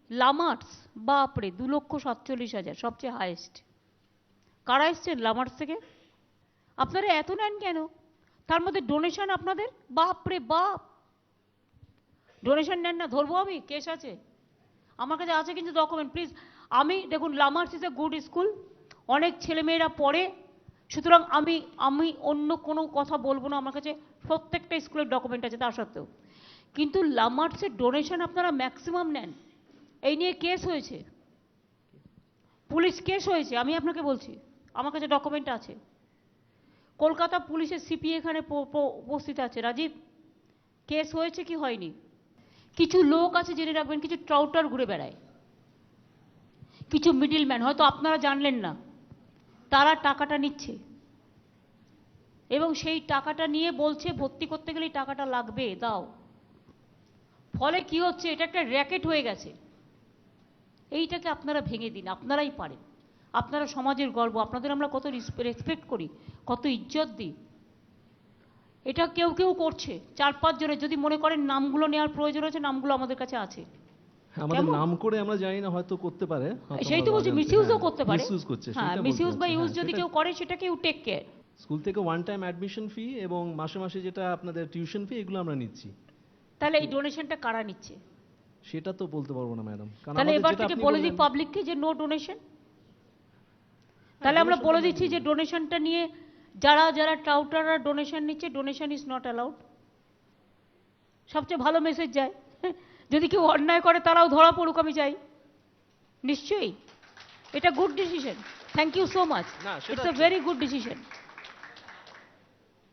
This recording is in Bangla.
লামার্স, বাপরে 2,47,000 সবচেয়ে হাইয়েস্ট। কারা এসছেন লামার্স থেকে? আপনারা এত নেন কেন? তার মধ্যে ডোনেশন আপনাদের, বাপরে বাপ। ডোনেশন নেন না, ধরবো আমি, কেস আছে আমার কাছে, আছে কিন্তু ডকুমেন্ট। প্লিজ, আমি দেখুন, লামার্স ইজ এ গুড স্কুল, অনেক ছেলেমেয়েরা পড়ে, সুতরাং আমি অন্য কোনো কথা বলবো না। আমার কাছে প্রত্যেকটা স্কুলের ডকুমেন্ট আছে তা সত্ত্বেও। কিন্তু লামার্সের ডোনেশন আপনারা ম্যাক্সিমাম নেন। এই নিয়ে কেস হয়েছে, পুলিশ কেস হয়েছে, আমি আপনাকে বলছি, আমার কাছে ডকুমেন্ট আছে। কলকাতা পুলিশের সিপি এখানে উপস্থিত আছে, রাজীব, কেস হয়েছে কি হয়নি? কিছু লোক আছে, জেনে রাখবেন, কিছু ট্রাউটার ঘুরে বেড়ায়, কিছু মিডলম্যান, হয়তো আপনারা জানলেন না, তারা টাকাটা নিচ্ছে এবং সেই টাকাটা নিয়ে বলছে ভর্তি করতে গেলে টাকাটা লাগবে, দাও। ফলে কি হচ্ছে, এটা একটা র্যাকেট হয়ে গেছে। এইটাকে আপনারা ভেঙে দিন, আপনারাই পারেন, আপনারা সমাজের গর্ব, আপনাদের আমরা কত রেসপেক্ট করি, কত ইজ্জত দিই। এটা কেউ কেউ করছে, 4-5 জনের। যদি মনে করেন নামগুলো নেওয়ার প্রয়োজন আছে, নামগুলো আমাদের কাছে আছে। আমাদের নাম করে আমরা জানি না, হয়তো করতে পারে, সেই তো বলছি, মিসইউজও করতে পারে। মিসইউজ করছে, হ্যাঁ, মিসইউজ বা ইউজ যদি কেউ করে, সেটাকে ইউ টেক কেয়ার। স্কুল থেকে ওয়ান টাইম অ্যাডমিশন ফি এবং মাসে মাসে যেটা আপনাদের টিউশন ফি, এগুলো আমরা নিচ্ছি। তাহলে এই ডোনেশনটা কারা নিচ্ছে? সেটা তো বলতে পারবো না ম্যাডাম। তাহলে এবার থেকে বলে দিই পাবলিককে যে নো ডোনেশন। তাহলে আমরা বলে দিচ্ছি যে ডোনেশনটা নিয়ে যারা যারা ট্রাউটাররা ডোনেশন নিচ্ছে, ডোনেশন ইজ নট অ্যালাউড। সবচেয়ে ভালো মেসেজ যায়। যদি কেউ অন্যায় করে তারাও ধরা পড়ুক, আমি চাই। নিশ্চয়ই এটা good decision. Thank you so much, it's a very good decision.